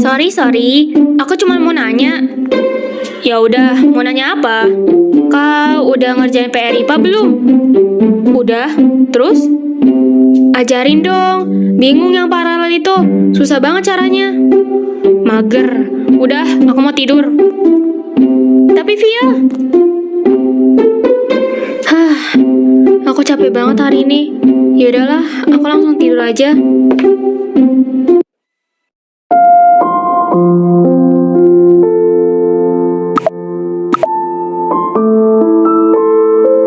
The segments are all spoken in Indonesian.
Sorry. Aku cuma mau nanya. Ya udah, mau nanya apa? Kau udah ngerjain PR IPA belum? Udah. Terus? Ajarin dong. Bingung yang paralel itu. Susah banget caranya. Mager. Udah, aku mau tidur. Tapi Via. Aku capek banget hari ini. Ya udahlah, aku langsung tidur aja.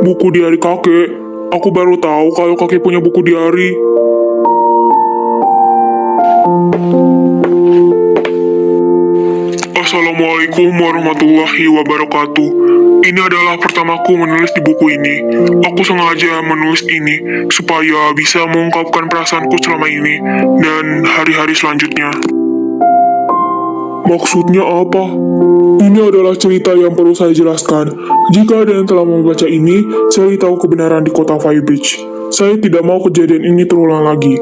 Buku diari kakek. Aku baru tahu kalau kakek punya buku diari. Assalamualaikum warahmatullahi wabarakatuh. Ini adalah pertamaku menulis di buku ini. Aku sengaja menulis ini supaya bisa mengungkapkan perasaanku selama ini dan hari-hari selanjutnya. Maksudnya apa? Ini adalah cerita yang perlu saya jelaskan. Jika ada yang telah membaca ini, cari tahu kebenaran di kota Firebridge. Saya tidak mau kejadian ini terulang lagi.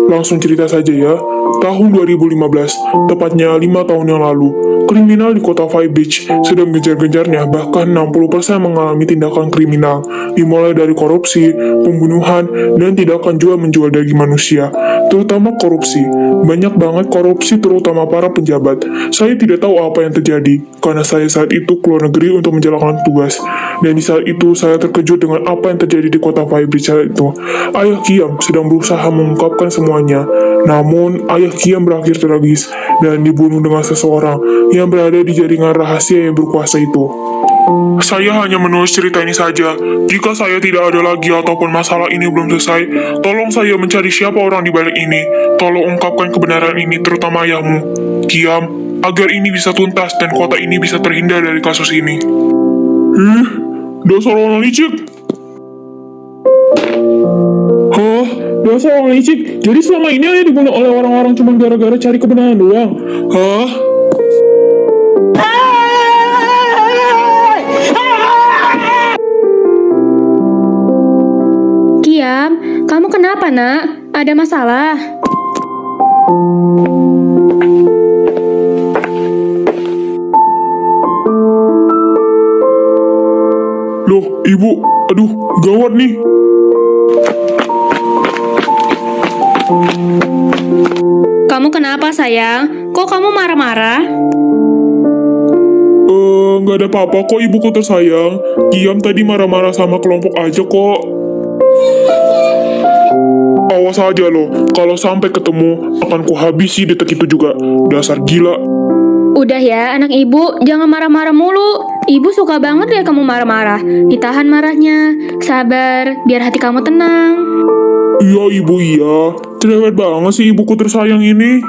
Langsung cerita saja ya. Tahun 2015, tepatnya 5 tahun yang lalu, kriminal di kota Firebridge sedang gencar-gencarnya, bahkan 60% mengalami tindakan kriminal, dimulai dari korupsi, pembunuhan, dan tindakan jual-menjual daging manusia, terutama korupsi. Banyak banget korupsi terutama para penjabat. Saya tidak tahu apa yang terjadi, karena saya saat itu keluar negeri untuk menjalankan tugas. Dan di saat itu saya terkejut dengan apa yang terjadi di kota Firebridge saat itu. Ayah Kiam sedang berusaha mengungkapkan semuanya. Namun, Ayah Kiam berakhir tragis dan dibunuh dengan seseorang yang berada di jaringan rahasia yang berkuasa itu. Saya hanya menulis cerita ini saja. Jika saya tidak ada lagi ataupun masalah ini belum selesai, tolong saya mencari siapa orang di balik ini. Tolong ungkapkan kebenaran ini, terutama ayahmu, Kiam, agar ini bisa tuntas dan kota ini bisa terhindar dari kasus ini. Dasar orang licik! Hah? Dasar orang licik? Jadi selama ini ayah dibunuh oleh orang-orang cuma gara-gara cari kebenaran doang? Hah? Kiam, kamu kenapa nak? Ada masalah? Loh, ibu, aduh, gawat nih. Kamu kenapa sayang? Kok kamu marah-marah? Nggak ada apa-apa kok ibuku tersayang. Kiam tadi marah-marah sama kelompok aja kok. Awas aja loh, kalau sampai ketemu akan kuhabisi detek itu juga. Dasar gila. Udah ya anak ibu, jangan marah-marah mulu. Ibu suka banget ya kamu marah-marah. Ditahan marahnya. Sabar, biar hati kamu tenang. Iya ibu iya, cerewet banget sih ibuku tersayang ini.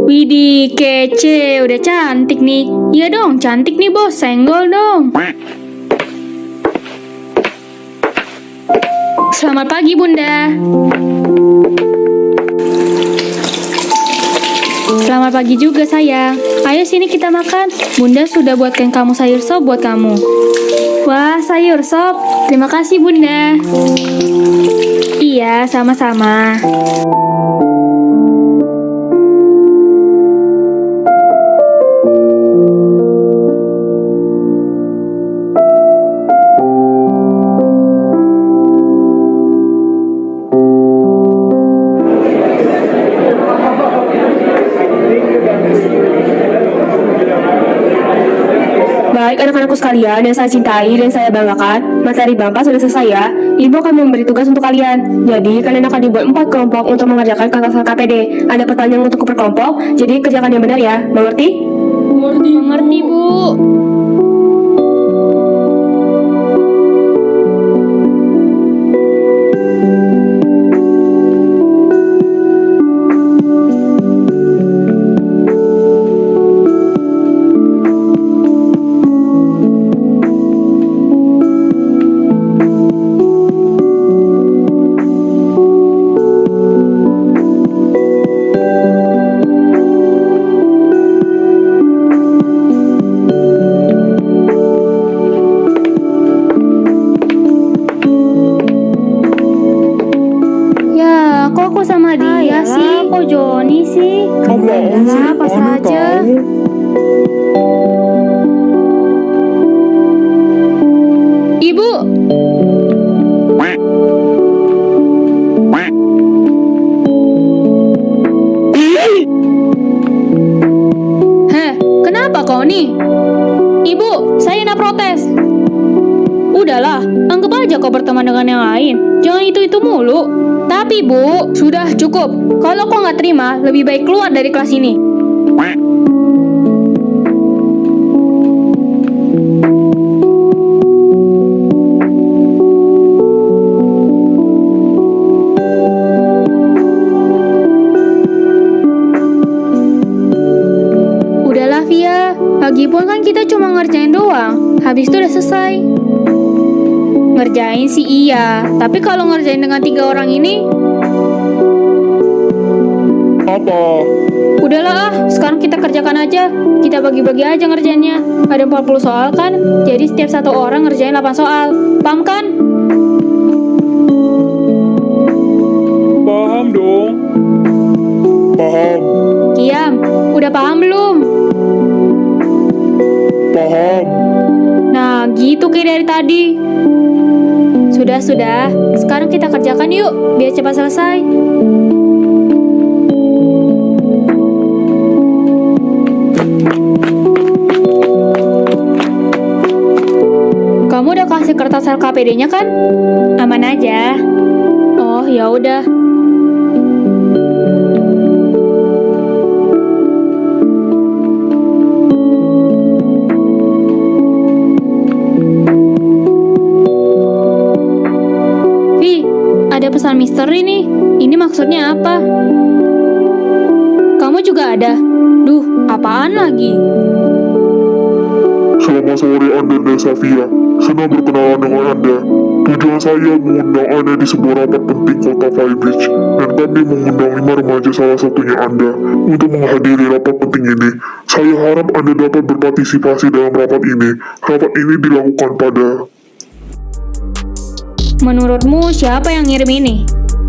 Widih, kece, udah cantik nih. Iya dong, cantik nih bos, senggol dong. Selamat pagi bunda. Selamat pagi juga sayang. Ayo sini kita makan. Bunda sudah buatkan kamu sayur sop buat kamu. Wah, sayur sop. Terima kasih bunda. Iya, sama-sama. Baik anak-anakku sekalian yang saya cintai dan saya banggakan, materi Bapak sudah selesai ya. Ibu akan memberi tugas untuk kalian. Jadi kalian akan dibuat 4 kelompok untuk mengerjakan kakak KPD. Ada pertanyaan untuk per kelompok, jadi kerjakan yang benar ya. Mengerti? Mengerti bu. apaan sih? Udahlah, pasrah Aneh aja. tahu. Ibu, heh, kenapa kau nih? Ibu, saya nak protes. Udahlah, anggap aja kau berteman dengan yang lain. Jangan itu-itu mulu. Tapi Bu, sudah cukup. Kalau kau nggak terima, lebih baik keluar dari kelas ini. Udahlah Via, lagipun kan kita cuma ngerjain doang. Habis itu udah selesai. Ngerjain sih iya, tapi kalau ngerjain dengan 3 orang ini, Apa? udahlah sekarang kita kerjakan aja. Kita bagi-bagi aja ngerjainnya. Ada 40 soal kan, jadi setiap satu orang ngerjain 8 soal. Paham kan? Paham dong. Paham. Kiam, udah paham belum? Paham. Nah, gitu kayak dari tadi. Sudah, sekarang kita kerjakan yuk, biar cepat selesai. Kamu udah kasih kertas LKPD-nya kan? Aman aja. Oh, ya udah. Vi, ada pesan misteri nih. Ini maksudnya apa? Kamu juga ada? Duh, apaan lagi? Selamat sore Anda dan Safia. Senang berkenalan dengan Anda. Tujuan saya mengundang Anda di sebuah rapat penting kota Firebridge, dan kami mengundang 5 remaja salah satunya Anda untuk menghadiri rapat penting ini. Saya harap Anda dapat berpartisipasi dalam rapat ini. Rapat ini dilakukan pada... Menurutmu siapa yang ngirim ini?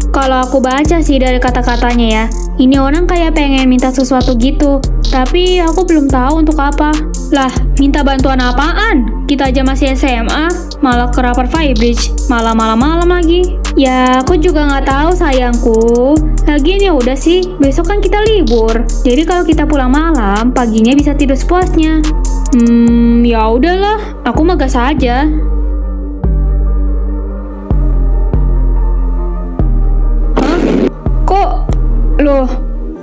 Kalau aku baca sih dari kata-katanya ya, ini orang kayak pengen minta sesuatu gitu, tapi aku belum tahu untuk apa. Lah, minta bantuan apaan? Kita aja masih SMA, malah ke rapat Firebridge, malah malam-malam lagi. Ya, aku juga nggak tahu sayangku. Lagian ya udah sih, besok kan kita libur. Jadi kalau kita pulang malam, paginya bisa tidur sepuasnya. Ya udahlah, aku mah gas aja. Kok, loh,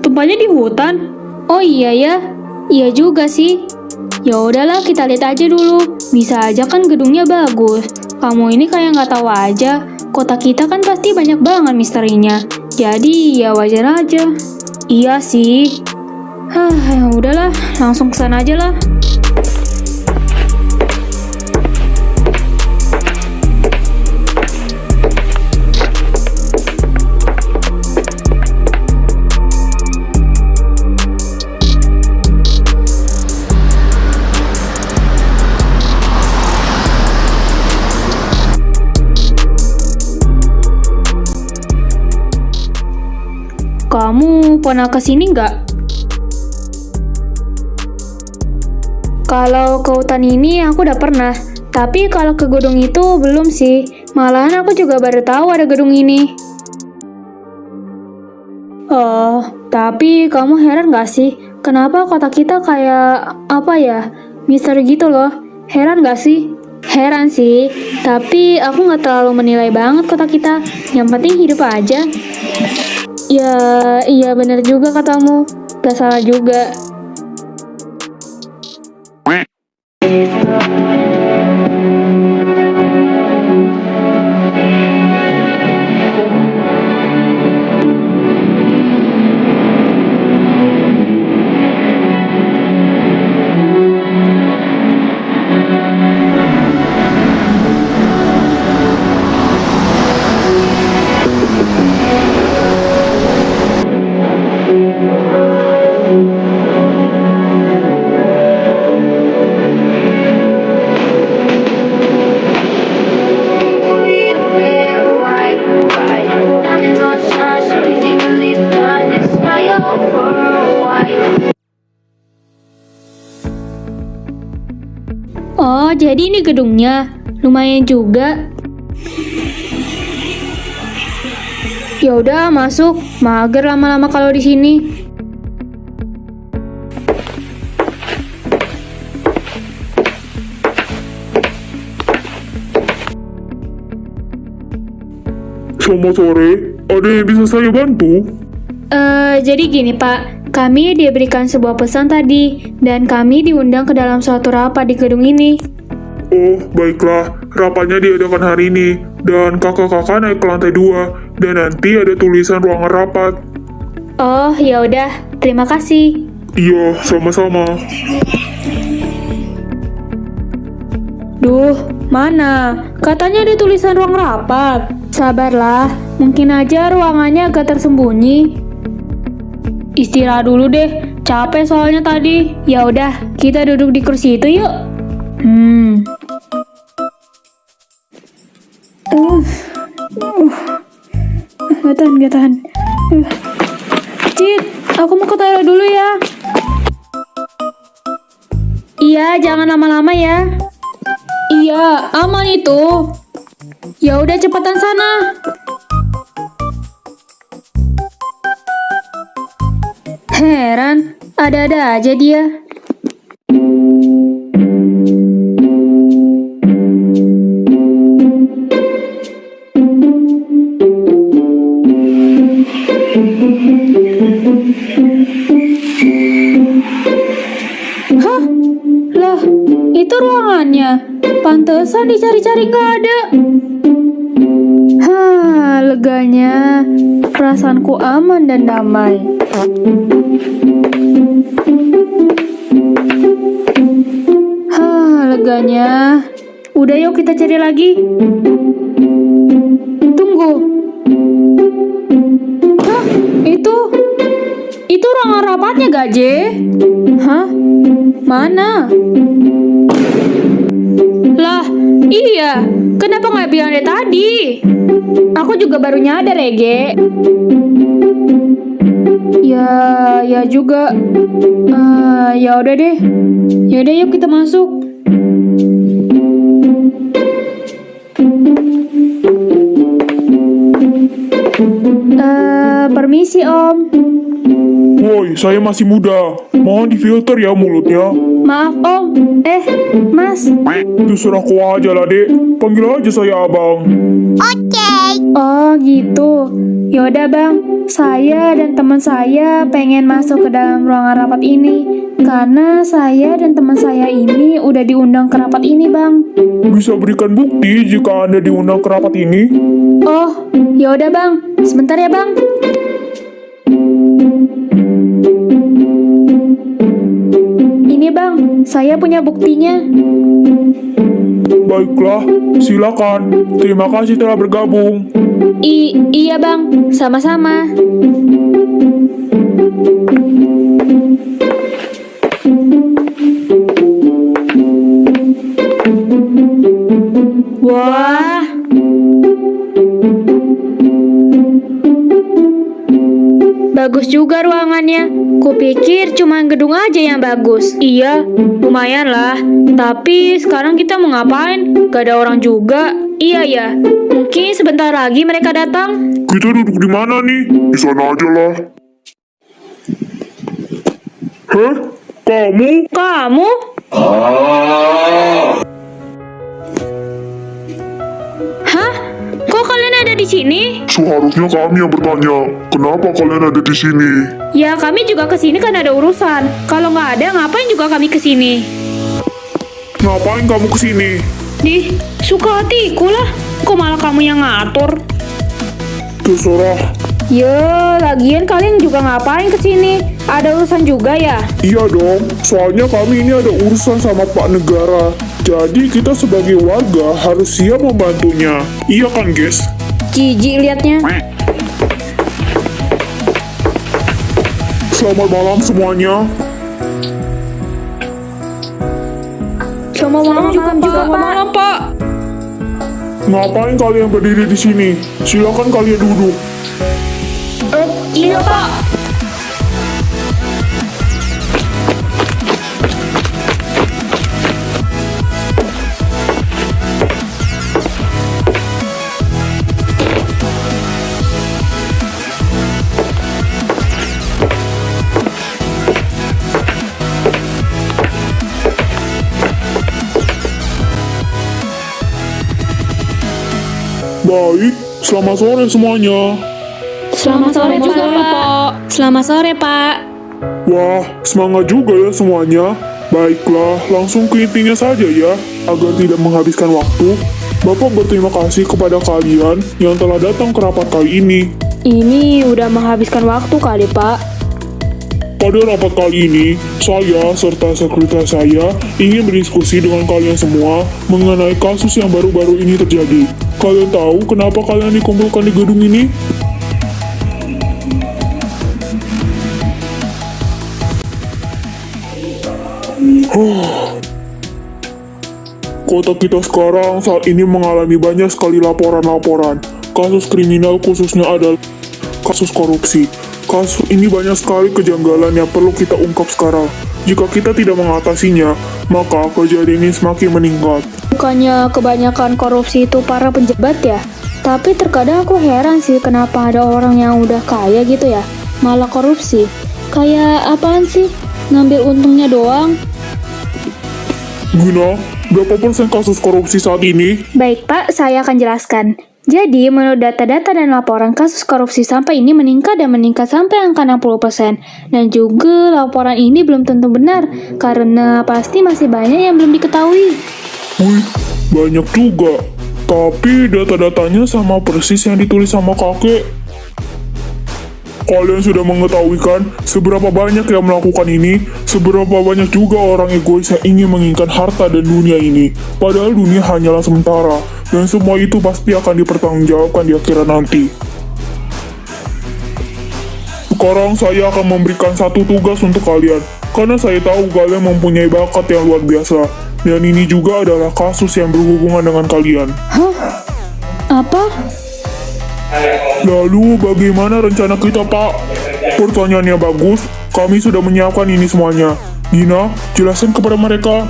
tumpahnya di hutan? Oh iya ya, iya juga sih. Ya udahlah, kita lihat aja dulu. Bisa aja kan gedungnya bagus. Kamu ini kayak nggak tahu aja. Kota kita kan pasti banyak banget misterinya. Jadi ya wajar aja. Iya sih. Ya udahlah, langsung kesana aja lah. Kamu pernah kesini nggak? Kalau ke hutan ini aku udah pernah, tapi kalau ke gedung itu belum sih. Malahan aku juga baru tahu ada gedung ini. Oh, tapi kamu heran nggak sih? Kenapa kota kita kayak apa ya? Misteri gitu loh. Heran nggak sih? Heran sih, tapi aku nggak terlalu menilai banget kota kita. Yang penting hidup aja. Ya, iya bener juga katamu. Gak salah juga. Oh, jadi ini gedungnya. Lumayan juga. Ya udah, masuk. Mager lama-lama kalau di sini. Selamat sore, ada yang bisa saya bantu? Jadi gini Pak, kami diberikan sebuah pesan tadi, dan kami diundang ke dalam suatu rapat di gedung ini. Oh, baiklah. Rapatnya diadakan hari ini, dan kakak-kakak naik ke lantai 2, dan nanti ada tulisan ruangan rapat. Oh, ya udah, terima kasih. Iya, sama-sama. Duh, mana? Katanya ada tulisan ruang rapat. Sabarlah, mungkin aja ruangannya agak tersembunyi. Istirahat dulu deh, capek soalnya tadi. Ya udah, kita duduk di kursi itu yuk. Gak tahan. Cit, aku mau ke toilet dulu ya. Iya, jangan lama-lama ya. Iya, aman itu. Ya udah cepetan sana. Heran, ada-ada aja dia. Hah? Lah, itu ruangannya. Pantesan dicari-cari nggak ada. Leganya. Perasaanku aman dan damai. Leganya. Udah yuk kita cari lagi. Tunggu. Hah? Itu ruangan rapatnya gak, Je? Hah? Mana? Lah, iya. Kenapa nggak bilang dari tadi? Aku juga baru nyadar, Ege. Ya juga. Ya udah deh. Ya udah yuk kita masuk. Permisi Om. Woi, saya masih muda. Mohon difilter ya mulutnya. Maaf Om. Mas. Terserah kau aja lah, Dek. Panggil aja saya Abang. Oh gitu. Yaudah Bang, saya dan teman saya pengen masuk ke dalam ruangan rapat ini. Karena saya dan teman saya ini udah diundang ke rapat ini Bang. Bisa berikan bukti jika Anda diundang ke rapat ini? Oh, yaudah Bang. Sebentar ya Bang. Ini Bang, saya punya buktinya. Baiklah, silakan. Terima kasih telah bergabung. Iya Bang, sama-sama. Wah. Bagus juga ruangannya. Kupikir cuma gedung aja yang bagus. Iya, lumayan lah. Tapi sekarang kita mau ngapain? Gak ada orang juga. Iya ya, mungkin sebentar lagi mereka datang. Kita duduk di mana nih? Di sana aja lah. Hah? Kamu? Kamu? Hah? Kok kalian ada di sini? Seharusnya kami yang bertanya, kenapa kalian ada di sini? Ya kami juga kesini kan ada urusan. Kalau nggak ada, ngapain juga kami kesini? Ngapain kamu kesini? Nih, suka hatiku lah. Kok malah kamu yang ngatur? Terserah. Ya, lagian kalian juga ngapain kesini? Ada urusan juga ya? Iya dong, soalnya kami ini ada urusan sama Pak Negara. Jadi kita sebagai warga harus siap membantunya. Iya kan, guys? Jijik liatnya. Selamat malam semuanya. Selamat malam juga, Pak. Ngapain kalian berdiri di sini? Silakan kalian duduk. Iya, Pak. Baik, selamat sore semuanya. Selamat sore juga, Pak. Selamat sore, Pak. Wah, semangat juga ya semuanya. Baiklah, langsung ke intinya saja ya, agar tidak menghabiskan waktu. Bapak berterima kasih kepada kalian yang telah datang ke rapat kali ini. Ini udah menghabiskan waktu kali, Pak. Pada rapat kali ini, saya serta sekretaris saya ingin berdiskusi dengan kalian semua mengenai kasus yang baru-baru ini terjadi. Kalian tahu kenapa kalian dikumpulkan di gedung ini? Kota kita sekarang saat ini mengalami banyak sekali laporan-laporan. Kasus kriminal khususnya adalah kasus korupsi. Kasus ini banyak sekali kejanggalan yang perlu kita ungkap sekarang. Jika kita tidak mengatasinya, maka kejadian ini semakin meningkat. Bukannya kebanyakan korupsi itu para pejabat ya? Tapi terkadang aku heran sih kenapa ada orang yang udah kaya gitu ya, malah korupsi. Kayak apaan sih? Ngambil untungnya doang? Guna, berapa persen kasus korupsi saat ini? Baik Pak, saya akan jelaskan. Jadi, menurut data-data dan laporan kasus korupsi sampah ini meningkat sampai angka 60%. Dan juga laporan ini belum tentu benar, karena pasti masih banyak yang belum diketahui. Wih, banyak juga. Tapi data-datanya sama persis yang ditulis sama kakek. Kalian sudah mengetahui kan seberapa banyak yang melakukan ini, seberapa banyak juga orang egois yang ingin menginginkan harta dan dunia ini. Padahal dunia hanyalah sementara, dan semua itu pasti akan dipertanggungjawabkan di akhirat nanti. Sekarang saya akan memberikan satu tugas untuk kalian, karena saya tahu kalian mempunyai bakat yang luar biasa, dan ini juga adalah kasus yang berhubungan dengan kalian. Hah? Apa? Lalu bagaimana rencana kita, Pak? Pertanyaannya bagus, kami sudah menyiapkan ini semuanya. Dina, jelasin kepada mereka.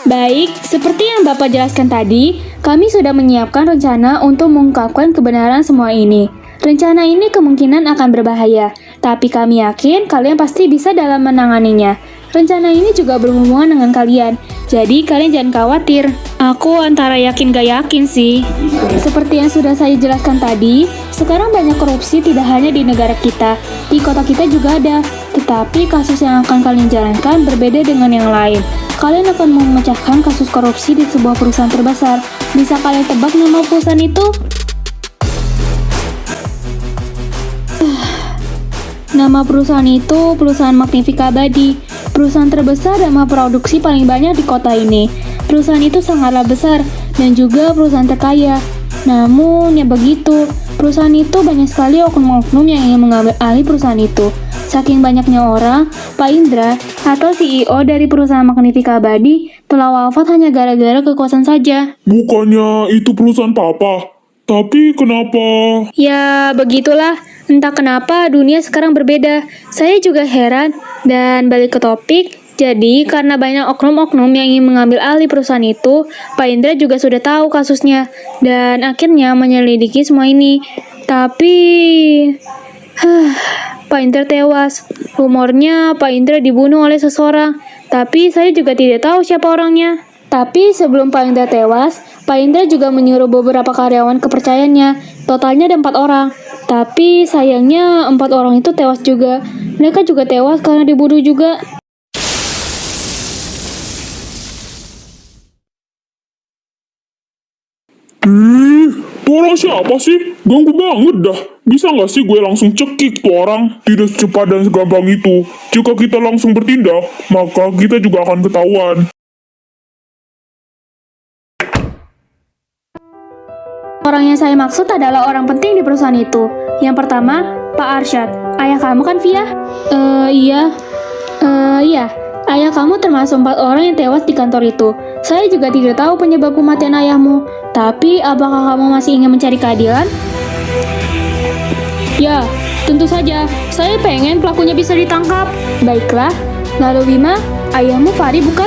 Baik, seperti yang Bapak jelaskan tadi, kami sudah menyiapkan rencana untuk mengungkapkan kebenaran semua ini. Rencana ini kemungkinan akan berbahaya, tapi kami yakin kalian pasti bisa dalam menanganinya. Rencana ini juga berhubungan dengan kalian, jadi kalian jangan khawatir. Aku antara yakin gak yakin sih. Seperti yang sudah saya jelaskan tadi, sekarang banyak korupsi tidak hanya di negara kita, di kota kita juga ada. Tetapi kasus yang akan kalian jalankan berbeda dengan yang lain. Kalian akan memecahkan kasus korupsi di sebuah perusahaan terbesar. Bisa kalian tebak nama perusahaan itu? Nama perusahaan itu perusahaan Magnifica Abadi. Perusahaan terbesar dan memproduksi paling banyak di kota ini. Perusahaan itu sangatlah besar dan juga perusahaan terkaya. Namun, ya begitu, perusahaan itu banyak sekali oknum-oknum yang ingin mengambil alih perusahaan itu. Saking banyaknya orang, Pak Indra atau CEO dari perusahaan Magnifica Abadi telah wafat hanya gara-gara kekuasaan saja. Bukannya itu perusahaan papa, tapi kenapa? Ya, begitulah. Entah kenapa dunia sekarang berbeda. Saya juga heran. Dan balik ke topik, jadi karena banyak oknum-oknum yang ingin mengambil alih perusahaan itu, Pak Indra juga sudah tahu kasusnya. Dan akhirnya menyelidiki semua ini. Tapi... Pak Indra tewas. Rumornya Pak Indra dibunuh oleh seseorang. Tapi saya juga tidak tahu siapa orangnya. Tapi sebelum Pak Indra tewas, Pak Indra juga menyuruh beberapa karyawan kepercayaannya. Totalnya ada 4 orang. Tapi sayangnya 4 orang itu tewas juga. Mereka juga tewas karena dibunuh juga. Tuh orang siapa sih? Ganggu banget dah. Bisa nggak sih gue langsung cekik tuh orang? Tidak secepat dan segampang itu. Jika kita langsung bertindak, maka kita juga akan ketahuan. Orang yang saya maksud adalah orang penting di perusahaan itu. Yang pertama, Pak Arsyad. Ayah kamu kan, Via? Iya. Iya. Ayah kamu termasuk 4 orang yang tewas di kantor itu. Saya juga tidak tahu penyebab kematian ayahmu. Tapi, apakah kamu masih ingin mencari keadilan? Ya, tentu saja. Saya pengen pelakunya bisa ditangkap. Baiklah. Lalu Bima, ayahmu Fari bukan?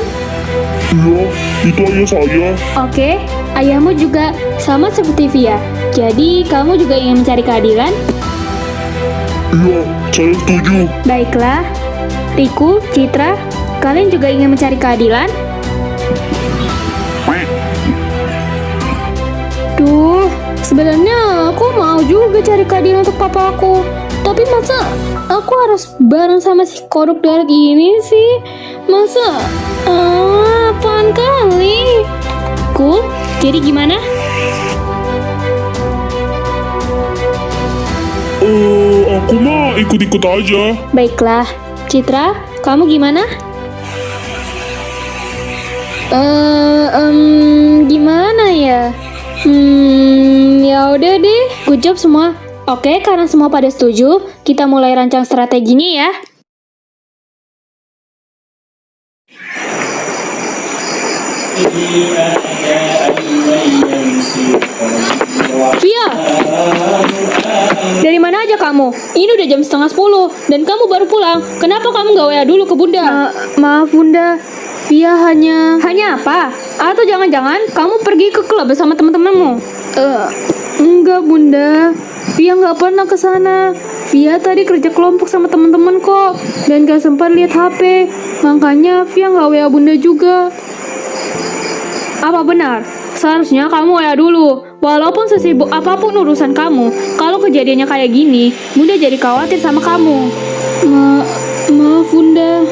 Iya, itu ayah saya. Oke, ayahmu juga sama seperti Via. Jadi, kamu juga ingin mencari keadilan? Iya, saya setuju. Baiklah. Riku, Citra, kalian juga ingin mencari keadilan? Duh, Sebenarnya aku mau juga cari keadilan untuk papaku. Tapi masa aku harus bareng sama si kodok darat ini sih? Masa apaan kali? Cool, jadi gimana? Aku mah ikut-ikut aja. Baiklah, Citra, kamu gimana? Gimana ya? Ya udah deh, good job semua. Oke, karena semua pada setuju, kita mulai rancang strateginya ya. Via, dari mana aja kamu? Ini udah jam 9:30 dan kamu baru pulang. Kenapa kamu nggak WA dulu ke Bunda? Maaf Bunda, Via hanya apa? Atau jangan-jangan kamu pergi ke klub bersama teman-temanmu? Enggak Bunda, Via nggak pernah ke sana. Via tadi kerja kelompok sama teman-teman kok dan gak sempat lihat HP. Makanya Via nggak WA Bunda juga. Apa benar? Seharusnya kamu WA dulu. Walaupun sesibuk apapun urusan kamu, kalau kejadiannya kayak gini, Bunda jadi khawatir sama kamu. Maaf Bunda.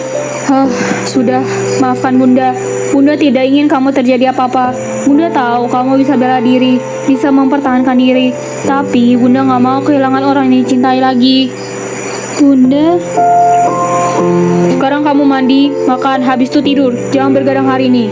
Sudah, maafkan Bunda. Bunda tidak ingin kamu terjadi apa-apa. Bunda tahu kamu bisa bela diri, bisa mempertahankan diri. Tapi Bunda gak mau kehilangan orang yang dicintai lagi. Bunda, sekarang kamu mandi, makan, habis itu tidur. Jangan bergadang hari ini.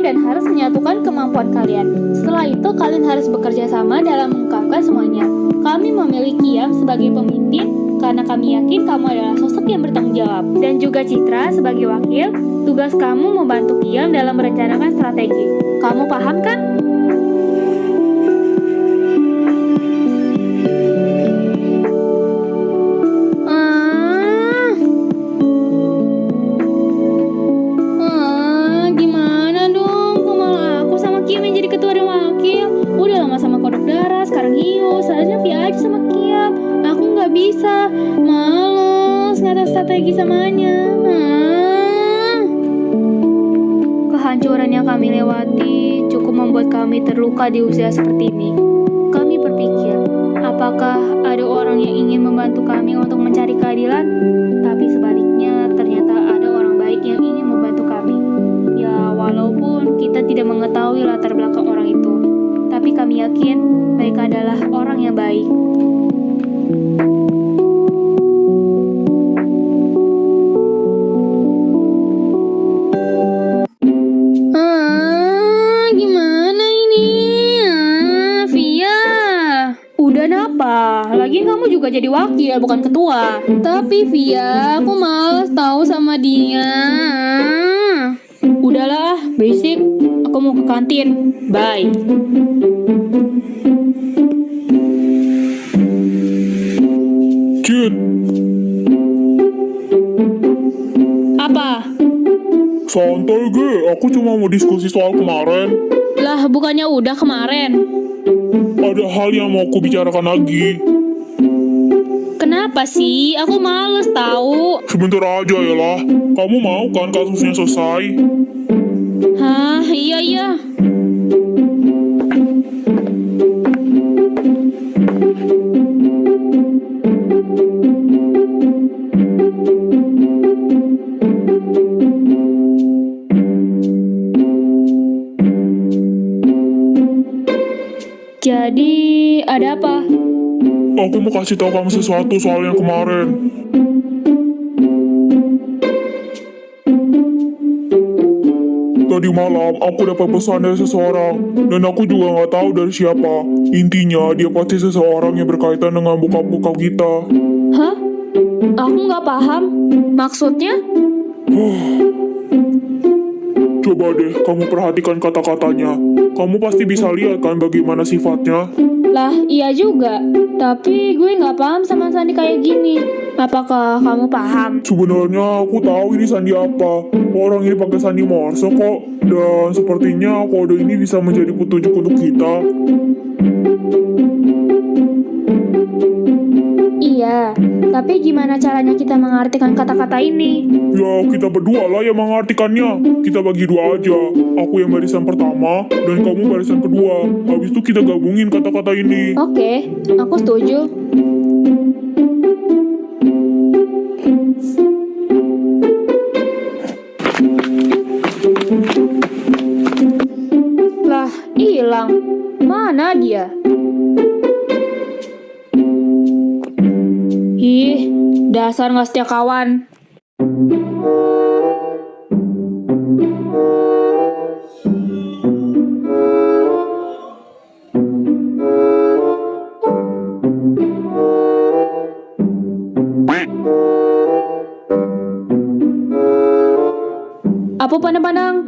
Dan harus menyatukan kemampuan kalian. Setelah itu, kalian harus bekerja sama dalam mengungkapkan semuanya. Kami memilih Kiam sebagai pemimpin karena kami yakin kamu adalah sosok yang bertanggung jawab. Dan juga Citra sebagai wakil, tugas kamu membantu Kiam dalam merencanakan strategi. Kamu paham kan? Bisa, males ngatur strategi samanya. Kehancuran yang kami lewati cukup membuat kami terluka di usia seperti ini. Kami berpikir, apakah ada orang yang ingin membantu kami untuk mencari keadilan? Tapi sebaliknya, ternyata ada orang baik yang ingin membantu kami. Ya, walaupun kita tidak mengetahui latar belakang orang itu, tapi kami yakin mereka adalah orang yang baik. Lagian kamu juga jadi wakil, bukan ketua. Tapi Via, aku males tahu sama dia. Udahlah, basic. Aku mau ke kantin. Bye. Cid, apa? santai ge. Aku cuma mau diskusi soal kemarin. Lah, bukannya udah kemarin? Ada hal yang mau aku bicarakan lagi. Kenapa sih? Aku males tahu. Sebentar aja ya lah. Kamu mau kan kasusnya selesai? Hah, iya. Jadi, ada apa? Aku mau kasih tahu kamu sesuatu soal yang kemarin. Tadi malam aku dapat pesan dari seseorang, dan aku juga nggak tahu dari siapa. Intinya dia pasti seseorang yang berkaitan dengan bokap-bokap kita. Hah? Aku nggak paham. Maksudnya? Coba deh kamu perhatikan kata-katanya. Kamu pasti bisa lihat kan bagaimana sifatnya. Lah, iya juga. Tapi gue nggak paham sama sandi kayak gini. Apakah kamu paham? Sebenarnya aku tahu ini sandi apa. Orang ini pakai sandi Morse kok. Dan sepertinya kode ini bisa menjadi petunjuk untuk kita. Iya, tapi gimana caranya kita mengartikan kata-kata ini? Ya kita berdua lah yang mengartikannya. Kita bagi dua aja. Aku yang barisan pertama dan kamu barisan kedua. Habis itu kita gabungin kata-kata ini. Oke, aku setuju. Lah, hilang. Mana dia? Ih, dasar nggak setia kawan. Apa pandang-pandang?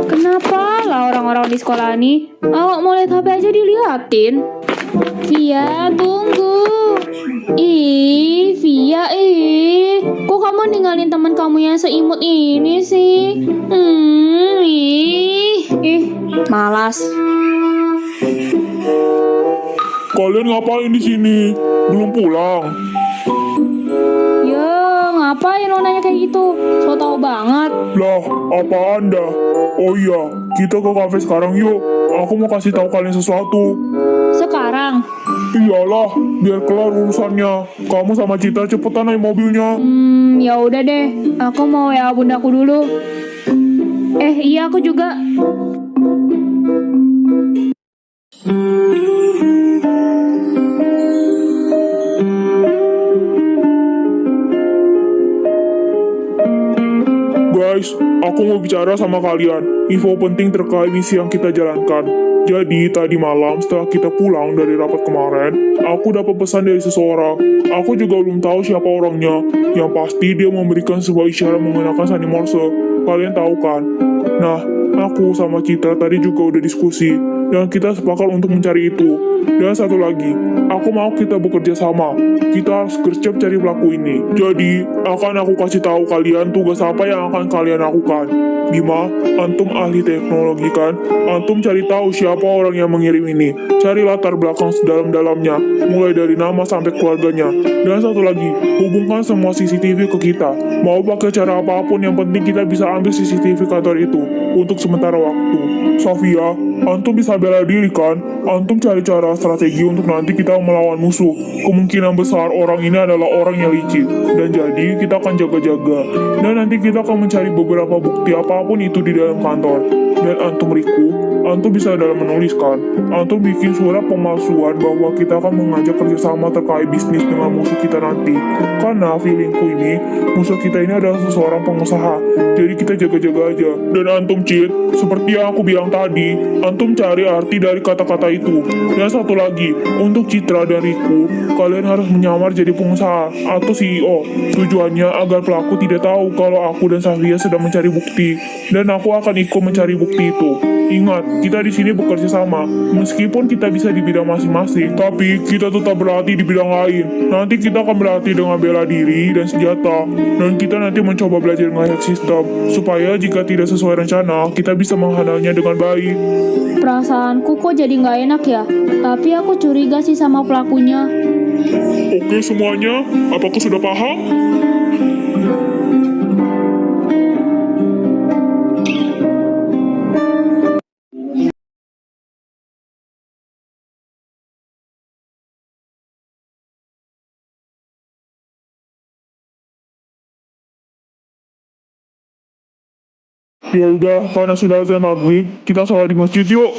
Kenapa lah orang-orang di sekolah ini? Awak mau lihat HP aja diliatin. Via, tunggu. Via, kok kamu ninggalin teman kamu yang seimut ini sih? Malas. Kalian ngapain di sini? Belum pulang? Ya, ngapain lo nanya kayak gitu? So tau banget. Lah, apa Anda? Oh iya, kita ke kafe sekarang yuk. Aku mau kasih tahu kalian sesuatu. Sekarang. Iyalah, biar kelar urusannya. Kamu sama Citra cepetan naik mobilnya. Ya udah deh. Aku mau ya bundaku dulu. Iya aku juga. Guys, aku mau bicara sama kalian. Info penting terkait misi yang kita jalankan. Jadi, tadi malam setelah kita pulang dari rapat kemarin, aku dapat pesan dari seseorang. Aku juga belum tahu siapa orangnya. Yang pasti dia memberikan sebuah isyarat menggunakan sandi Morse. Kalian tahu kan? Nah, aku sama Citra tadi juga udah diskusi. Dan kita sepakat untuk mencari itu. Dan satu lagi, aku mau kita bekerja sama. Kita harus gercep cari pelaku ini. Jadi, akan aku kasih tahu kalian tugas apa yang akan kalian lakukan. Bima, antum ahli teknologi kan? Antum cari tahu siapa orang yang mengirim ini. Cari latar belakang sedalam-dalamnya, mulai dari nama sampai keluarganya. Dan satu lagi, hubungkan semua CCTV ke kita. Mau pakai cara apapun, yang penting kita bisa ambil CCTV kantor itu untuk sementara waktu. Sofia, antum bisa bela diri kan? Antum cari cara strategi untuk nanti kita melawan musuh. Kemungkinan besar orang ini adalah orang yang licik. Dan jadi kita akan jaga-jaga. Dan nanti kita akan mencari beberapa bukti apapun itu di dalam kantor. Dan antum Riku, antum bisa dalam menuliskan. Antum bikin surat pemalsuan bahwa kita akan mengajak kerjasama terkait bisnis dengan musuh kita nanti. Karena feelingku ini, musuh kita ini adalah seseorang pengusaha. Jadi kita jaga-jaga aja. Dan antum Cid, seperti yang aku bilang tadi, antum cari arti dari kata-kata itu. Dan satu lagi, untuk Citra dan Riku, kalian harus menyamar jadi pengusaha atau CEO. Tujuannya agar pelaku tidak tahu kalau aku dan Safia sedang mencari bukti. Dan aku akan ikut mencari bukti itu. Ingat, kita di sini bekerja sama. Meskipun kita bisa di bidang masing-masing, tapi kita tetap berlatih di bidang lain. Nanti kita akan berlatih dengan bela diri dan senjata. Dan kita nanti mencoba belajar nge-hack sistem, supaya jika tidak sesuai rencana, kita bisa menghandalnya dengan baik. Perasaanku kok jadi nggak enak ya. Tapi aku curiga sih sama pelakunya. Oke semuanya, apakah sudah paham? Ya udah, karena sudah azan maghrib, kita sholat di masjid yuk.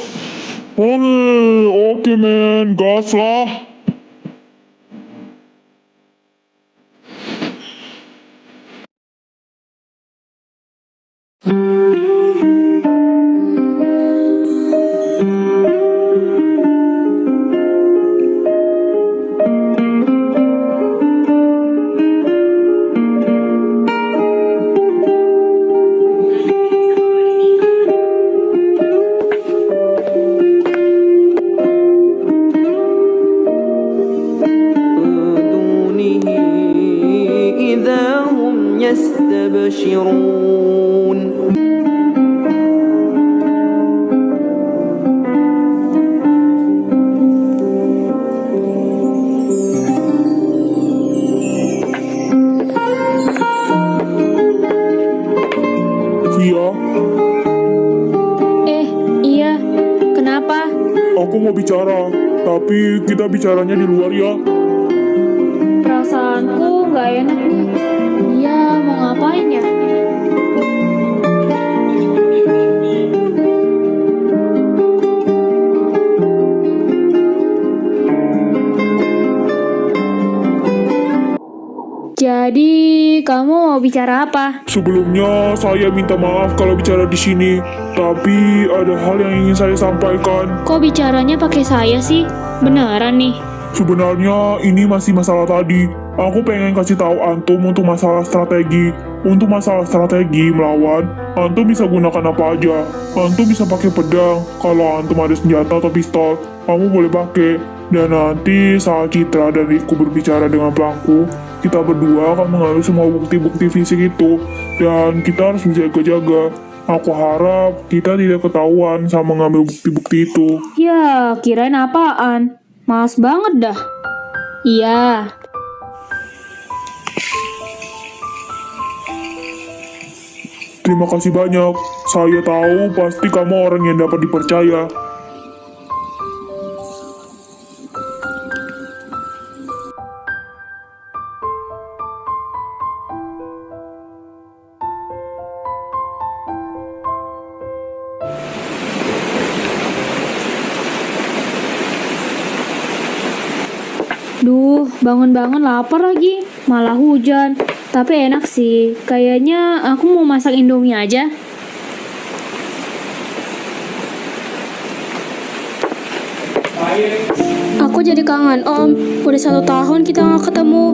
Oke men, gas lah. يستبشرون Via, Iya, kenapa? aku mau bicara, tapi kita bicaranya di luar ya. Perasaanku nggak enak nih. Dia mau ngapain ya? Jadi, kamu mau bicara apa? Sebelumnya, saya minta maaf kalau bicara di sini, tapi ada hal yang ingin saya sampaikan. Kok bicaranya pakai saya sih? Beneran nih? Sebenarnya ini masih masalah tadi. Aku pengen kasih tahu antum untuk masalah strategi. Untuk masalah strategi melawan, antum bisa gunakan apa aja. Antum bisa pakai pedang. Kalau antum ada senjata atau pistol, kamu boleh pakai. Dan nanti saat Citra dan Riku berbicara dengan pelaku, kita berdua akan mengambil semua bukti-bukti fisik itu. Dan kita harus berjaga-jaga. Aku harap kita tidak ketahuan sama mengambil bukti-bukti itu. Ya, kirain apaan? Males banget dah. Iya. Terima kasih banyak. Saya tahu pasti kamu orang yang dapat dipercaya. Duh, bangun-bangun lapar lagi. Malah hujan. Tapi enak sih. Kayaknya aku mau masak Indomie aja. Aku jadi kangen Om. Udah 1 tahun kita nggak ketemu.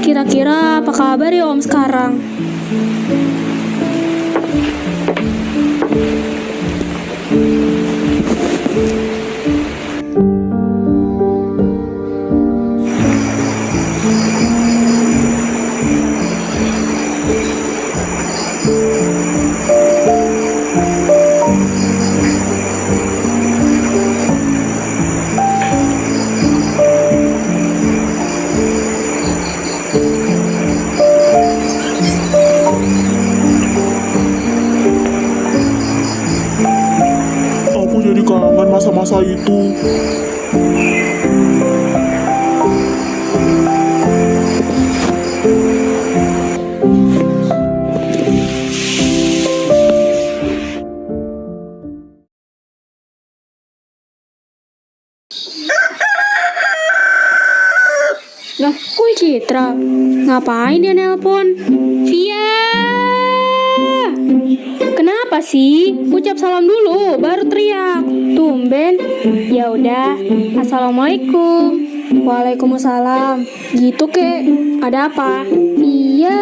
Kira-kira apa kabar ya Om sekarang? Aku jadi kangen masa-masa itu. Lah, kok Citra? Ngapain dia nelpon? Via! Kenapa sih? Ucap salam dulu, baru teriak. Tumben. Ya udah. Assalamualaikum. Waalaikumsalam. Gitu kek. Ada apa? Iya,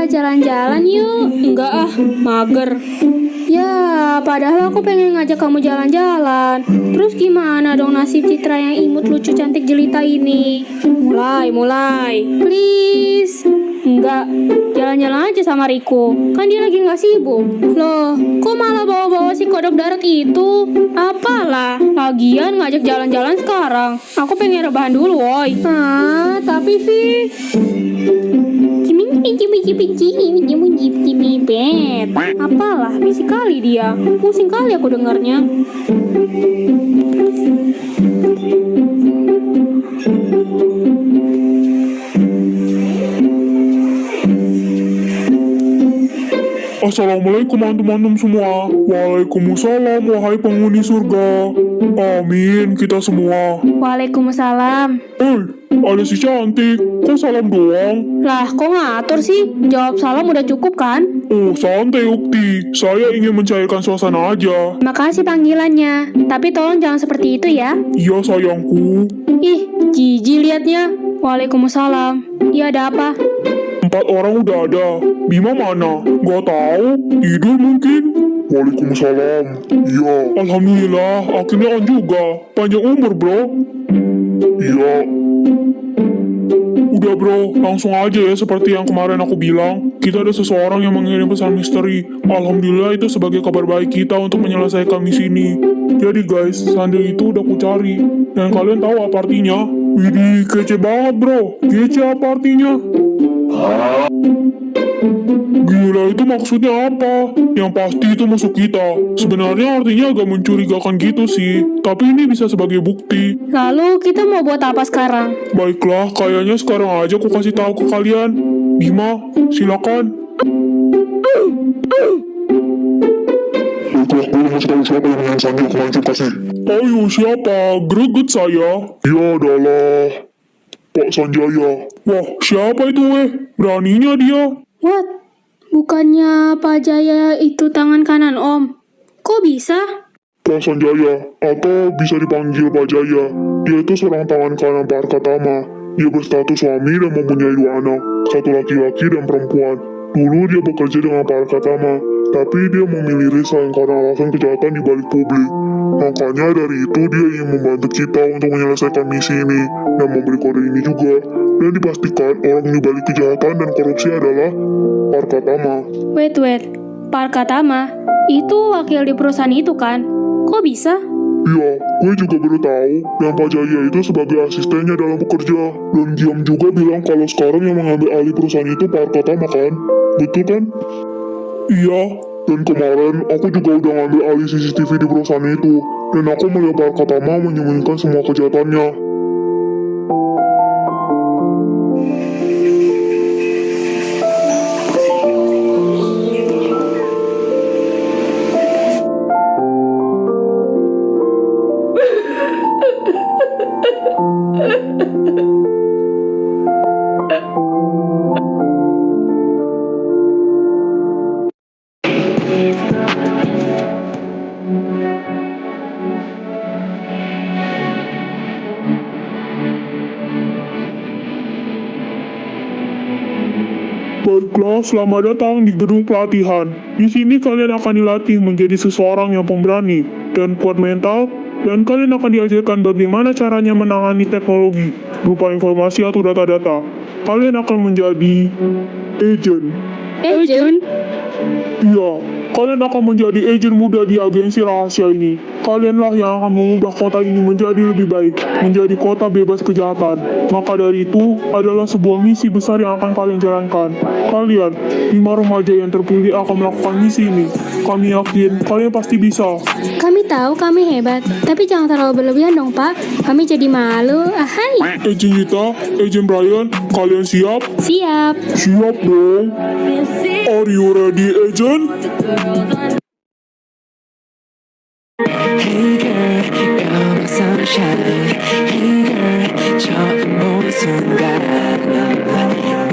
jalan-jalan yuk. Enggak ah, mager. Ya, padahal aku pengen ngajak kamu jalan-jalan. Terus gimana dong nasib Citra yang imut, lucu, cantik, jelita ini? Mulai. Please. Enggak, jalan-jalan aja sama Riko. Kan dia lagi nggak sibuk. Loh, kok malah bawa-bawa si kodok darat itu? Apalah, lagian ngajak jalan-jalan sekarang. Aku pengen rebahan dulu, woy. Tapi Vi. Apalah, bisik kali dia. Pusing kali aku dengarnya. Assalamualaikum antum-antum semua. Waalaikumsalam wahai penghuni surga. Amin kita semua. Waalaikumsalam. Ada si cantik. Kok salam doang? Lah, kok ngatur sih? Jawab salam udah cukup kan? Oh santai Ukti. Saya ingin mencairkan suasana aja. Makasih panggilannya. Tapi tolong jangan seperti itu ya. Iya sayangku. Ih, jijik liatnya. Waalaikumsalam. Iya, ada apa? 4 orang udah ada. Bima mana? Gak tahu. Tidur mungkin? Waalaikumsalam. Iya. Alhamdulillah, akhirnya on juga. Panjang umur bro. Iya. Udah bro, langsung aja ya seperti yang kemarin aku bilang. Kita ada seseorang yang mengirim pesan misteri. Alhamdulillah itu sebagai kabar baik kita untuk menyelesaikan misi ini. Jadi guys, sandal itu udah ku cari. Dan kalian tahu apa artinya? Widih, kece banget bro. Kece apa artinya? Gila, itu maksudnya apa? Yang pasti itu musuh kita. Sebenarnya artinya agak mencurigakan gitu sih. Tapi ini bisa sebagai bukti. Lalu kita mau buat apa sekarang? Baiklah, kayaknya sekarang aja aku kasih tahu ke kalian. Bima, silakan. Baiklah, gue mau tahu siapa yang menang sandi aku langsung kasih. Ayo, siapa? Greget saya. Dia adalah Pak Sanjaya. Wah, siapa itu Beraninya dia. What? Bukannya Pak Jaya itu tangan kanan Om? Kok bisa? Pak Sanjaya, atau bisa dipanggil Pak Jaya. Dia itu seorang tangan kanan Pak Arkatama. Dia berstatus suami dan mempunyai 2 anak, satu laki-laki dan perempuan. Dulu dia bekerja dengan Pak Arkatama, tapi dia memilih resign karena alasan kejahatan di balik publik. Makanya dari itu dia ingin membantu kita untuk menyelesaikan misi ini dan memberi kode ini juga. Dan dipastikan orang di balik kejahatan dan korupsi adalah Pak Arkatama. Wait, Pak Katama, itu wakil di perusahaan itu kan? Kok bisa? Iya, gue juga baru tahu dan Pak Jaya itu sebagai asistennya dalam bekerja. Dan diam juga bilang kalau sekarang yang mengambil alih perusahaan itu Pak Arkatama kan? Betul kan? Iya, dan kemarin aku juga udah ngambil alih CCTV di perusahaan itu. Dan aku melihat Pak Arkatama menyembunyikan semua kejahatannya. Baiklah, selamat datang di gedung pelatihan. Di sini kalian akan dilatih menjadi seseorang yang pemberani dan kuat mental, dan kalian akan diajarkan bagaimana caranya menangani teknologi, berupa informasi atau data-data. Kalian akan menjadi agent. Agent? Iya, kalian akan menjadi agen muda di agensi rahasia ini. Kalianlah yang akan mengubah kota ini menjadi lebih baik, menjadi kota bebas kejahatan. Maka dari itu adalah sebuah misi besar yang akan kalian jalankan. Kalian, 5 remaja yang terpilih akan melakukan misi ini. Kami yakin kalian pasti bisa. Kami tahu kami hebat, tapi jangan terlalu berlebihan dong Pak. Kami jadi malu. Ahai. Agent Yita, Agent Brian, kalian siap? Siap. Siap dong. Are you ready, Agent? Hey girl, you're my sunshine. Hey girl, 처음 보는 순간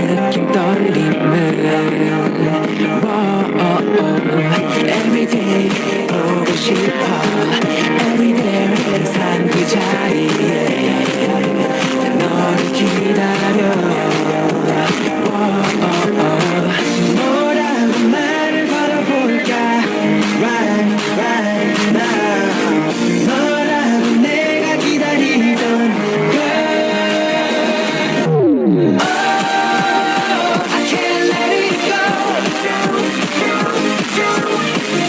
느낌 떨림을 Everyday 보고 싶어 Everyday 항상 그 자리에 너를 기다려 뭐라고 말을 걸어볼까 Right now 너라고 내가 기다리던 girl Oh, I can't let it go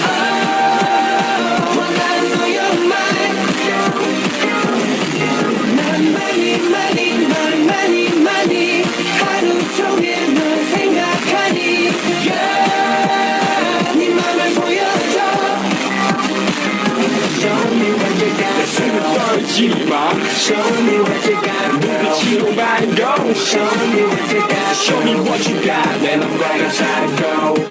Oh, wanna know your mind 난 많이 하루 종일 널 생각하니 Yeah, 네 맘을 보여줘 Show me what you got, 숨을 떨지 마 Show me what you got, 눈빛으로 말해줘 Show me what you got, show me what you got Then I'm right outside, go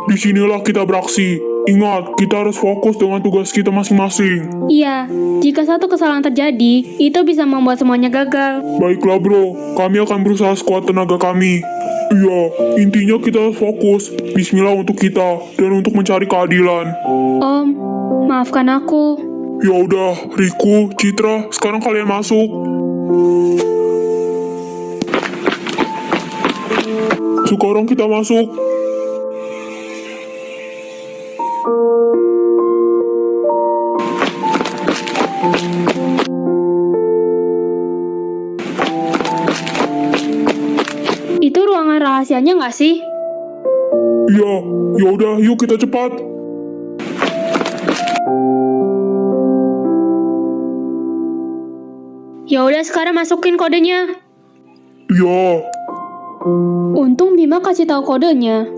Disinilah kita beraksi. Ingat, kita harus fokus dengan tugas kita masing-masing. Iya, jika satu kesalahan terjadi, itu bisa membuat semuanya gagal. Baiklah bro, kami akan berusaha sekuat tenaga kami. Iya, intinya kita harus fokus. Bismillah untuk kita, dan untuk mencari keadilan. Om, maafkan aku. Ya udah, Riku, Citra, sekarang kalian masuk. Sekarang kita masuk. Itu ruangan rahasianya nggak sih? Iya, yaudah yuk kita cepat. Ya udah sekarang masukin kodenya. Iya. Untung Bima kasih tahu kodenya.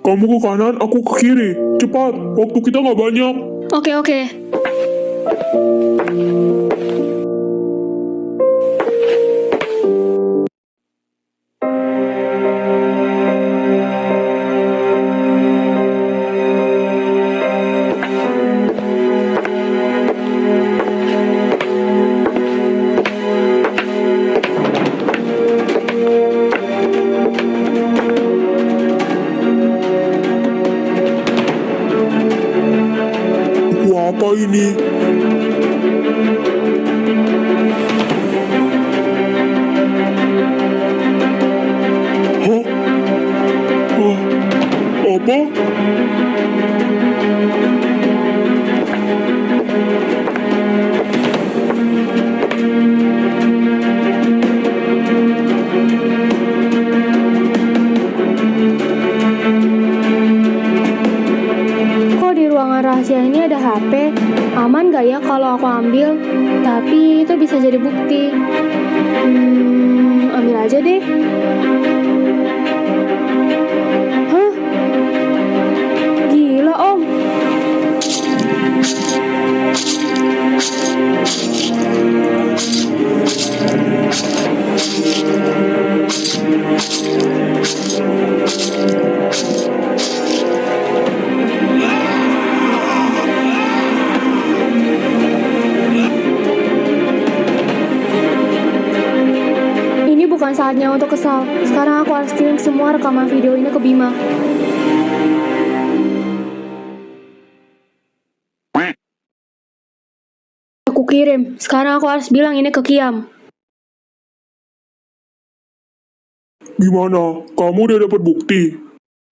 Kamu ke kanan, aku ke kiri. Cepat, waktu kita nggak banyak. Oke, oke. Apa ini? Hah? Apa? Kok di ruangan rahasia ini ada HP? Aman gak ya kalau aku ambil? Tapi itu bisa jadi bukti. Ambil aja deh. Hah? Gila, Om. Ini bukan saatnya untuk kesal. Sekarang aku harus kirim semua rekaman video ini ke Bima. Aku kirim. Sekarang aku harus bilang ini ke Kiam. Gimana? Kamu udah dapat bukti?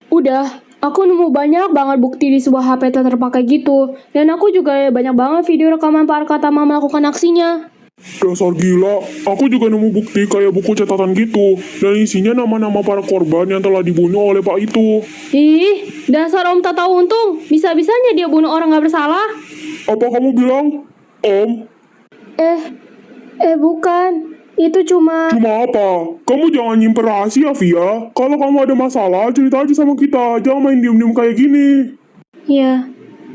Udah, aku nemu banyak banget bukti di sebuah HP tak terpakai gitu. Dan aku juga banyak banget video rekaman Pak Arkatama melakukan aksinya. Dasar gila, aku juga nemu bukti kayak buku catatan gitu. Dan isinya nama-nama para korban yang telah dibunuh oleh Pak itu. Ih, dasar Om tak tahu untung. Bisa-bisanya dia bunuh orang gak bersalah. Apa kamu bilang? Om? Bukan. Itu cuma... Cuma apa? Kamu jangan nyimpen rahasia, Via. Kalau kamu ada masalah, cerita aja sama kita. Jangan main diem-diem kayak gini. Ya,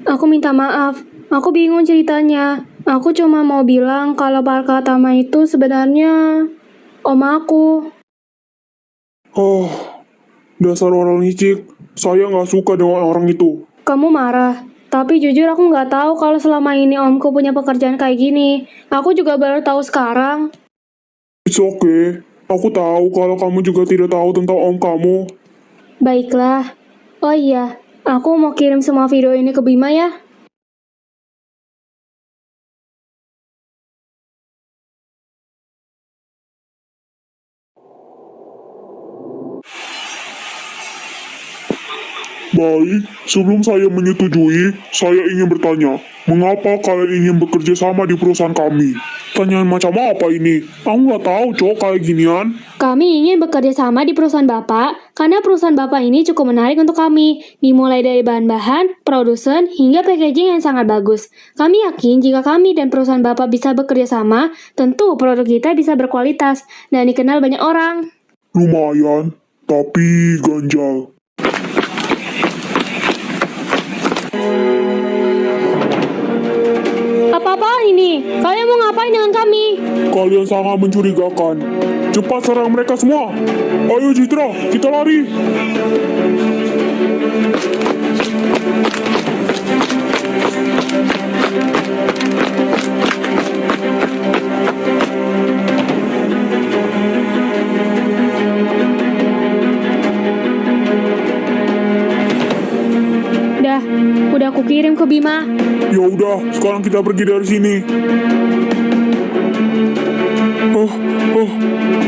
aku minta maaf. Aku bingung ceritanya. Aku cuma mau bilang kalau Pak Arkatama itu sebenarnya om aku. Oh, dasar orang licik. Saya nggak suka dengan orang itu. Kamu marah. Tapi jujur aku nggak tahu kalau selama ini omku punya pekerjaan kayak gini. Aku juga baru tahu sekarang. It's okay. Aku tahu kalau kamu juga tidak tahu tentang om kamu. Baiklah. Oh iya, aku mau kirim semua video ini ke Bima ya. Baik, sebelum saya menyetujui, saya ingin bertanya, mengapa kalian ingin bekerja sama di perusahaan kami? Pertanyaan macam apa ini? Aku nggak tahu, Cok, kayak ginian. Kami ingin bekerja sama di perusahaan Bapak, karena perusahaan Bapak ini cukup menarik untuk kami, dimulai dari bahan-bahan, produsen, hingga packaging yang sangat bagus. Kami yakin jika kami dan perusahaan Bapak bisa bekerja sama, tentu produk kita bisa berkualitas dan dikenal banyak orang. Lumayan, tapi ganjal. Apa-apaan ini? Kalian mau ngapain dengan kami? Kalian sangat mencurigakan. Cepat serang mereka semua. Ayo Citra, kita lari. Udah aku kirim ke Bima. Ya udah, sekarang kita pergi dari sini.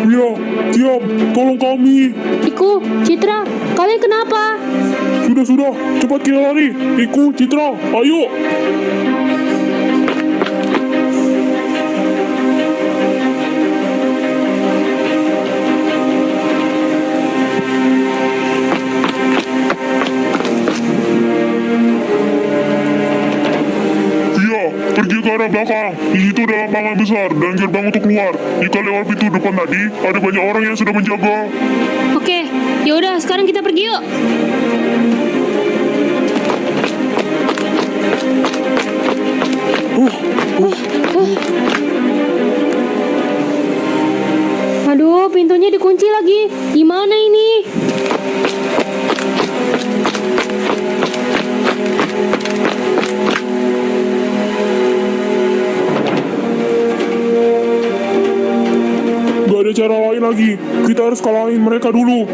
Ya, diam, tolong kami. Iku, Citra, kalian kenapa? Sudah, cepat kita lari. Iku, Citra, ayo. Iya, pergi ke arah belakang. Di situ ada lapangan besar dan gerbang untuk keluar. Jika lewat pintu depan tadi, ada banyak orang yang sudah menjaga. Oke, yaudah sekarang kita pergi yuk. Aduh, pintunya dikunci lagi. Gimana ini? Gak ada cara lain lagi. Kita harus kalahin mereka dulu.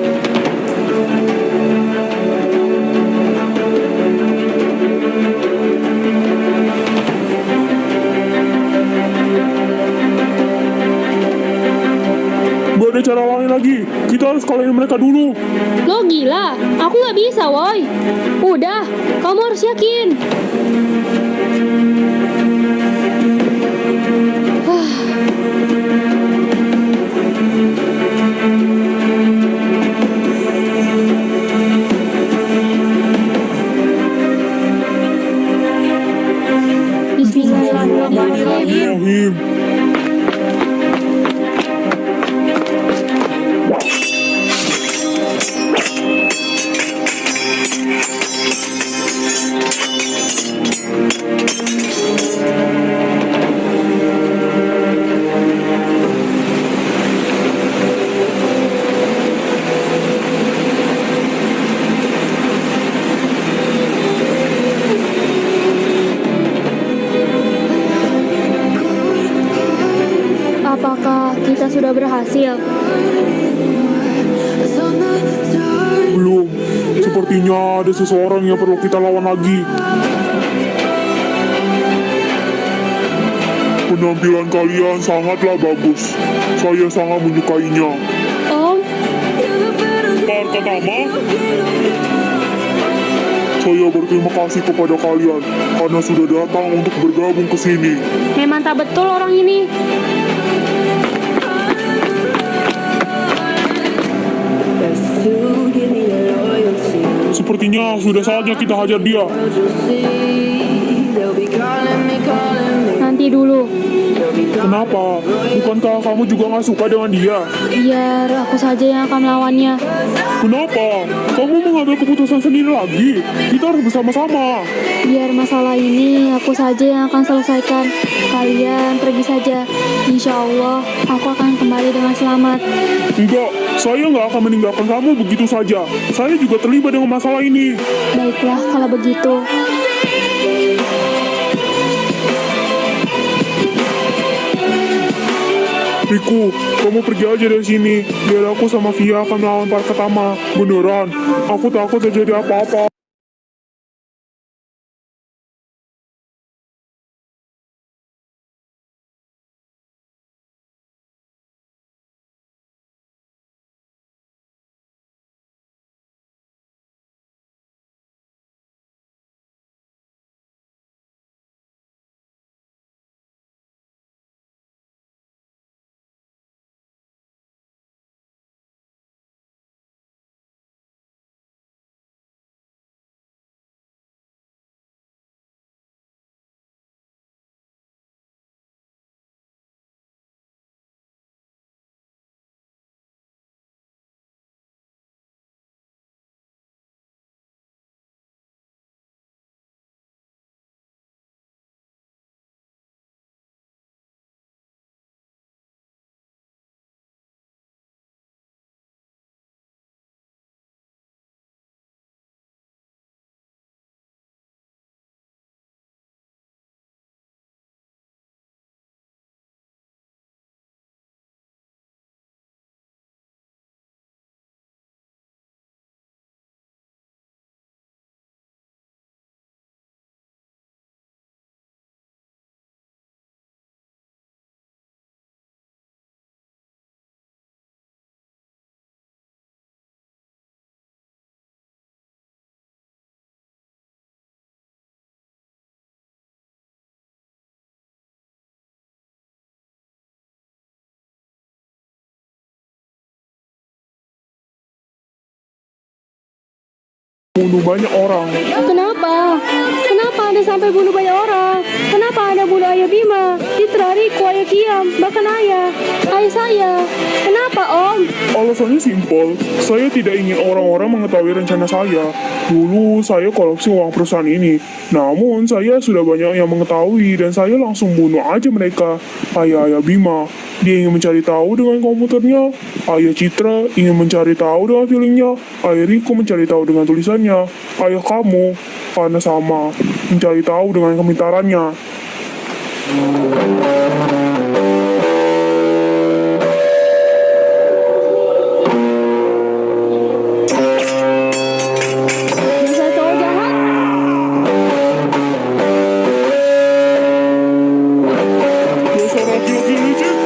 Gak ada cara lain lagi. Kita harus kalahin mereka dulu. Lo gila, aku nggak bisa, woi. Udah, kamu harus yakin. Bismillahirrahmanirrahim. Bismillahirrahmanirrahim. Apakah kita sudah berhasil? Belum. Sepertinya ada seseorang yang perlu kita lawan lagi. Penampilan kalian sangatlah bagus. Saya sangat menyukainya. Om, Pertama, saya berterima kasih kepada kalian karena sudah datang untuk bergabung ke sini. memang tak betul orang ini. Sepertinya sudah saatnya kita hajar dia. Nanti dulu, Kenapa? Bukankah kamu juga nggak suka dengan dia? biar aku saja yang akan melawannya. Kenapa? Kamu mengambil keputusan sendiri lagi? Kita harus bersama-sama. Biar masalah ini aku saja yang akan selesaikan. Kalian pergi saja. Insya Allah, aku akan kembali dengan selamat. Enggak, saya nggak akan meninggalkan kamu begitu saja. Saya juga terlibat dengan masalah ini. Baiklah, kalau begitu. Riku, kamu pergi aja dari sini. Biar aku sama Via akan melawan para Tama. Beneran, aku takut terjadi apa-apa. bunuh banyak orang. Kenapa? Kenapa Anda sampai bunuh banyak orang? Kenapa Anda bunuh ayah Bima, Citra, Riko, ayah Kiam, bahkan ayah saya? Kenapa, Om? Alasannya simpel, saya tidak ingin orang-orang mengetahui rencana saya. Dulu saya korupsi uang perusahaan ini, namun saya sudah banyak yang mengetahui dan saya langsung bunuh aja mereka. Ayah Bima, dia ingin mencari tahu dengan komputernya. Ayah Citra ingin mencari tahu dengan feelingnya. Ayah Riko mencari tahu dengan tulisannya. Ayah kamu, karena sama, mencari tahu dengan kepintarannya. Dasar cowok jahat. Dasar laki-laki licik.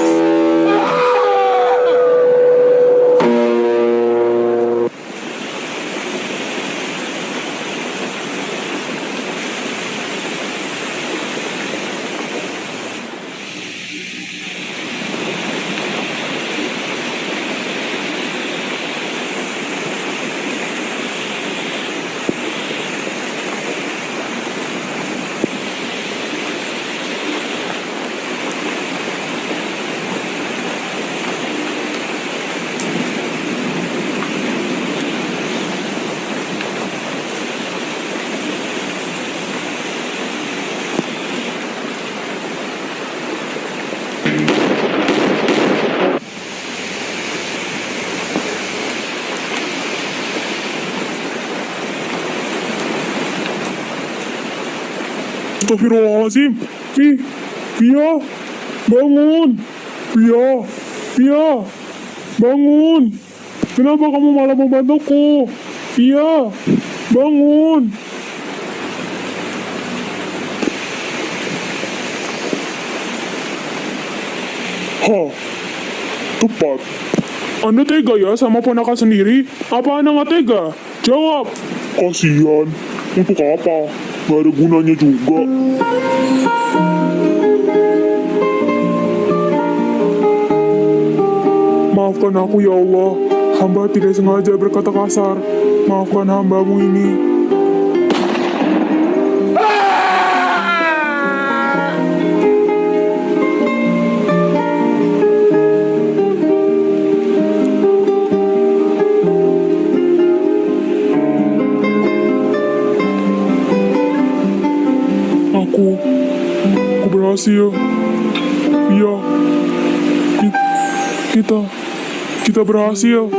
Astagfirullahaladzim. Via, bangun. Via, bangun. Kenapa kamu malah membantuku? Via, bangun. Tepat. Anda tega ya sama ponakan sendiri? Apa Anda nggak tega? Jawab. Kasihan. Untuk apa? Gak ada gunanya juga. Maafkan aku ya Allah. Hamba tidak sengaja berkata kasar. Maafkan hambamu ini. Aku berhasil. Iya. Kita berhasil.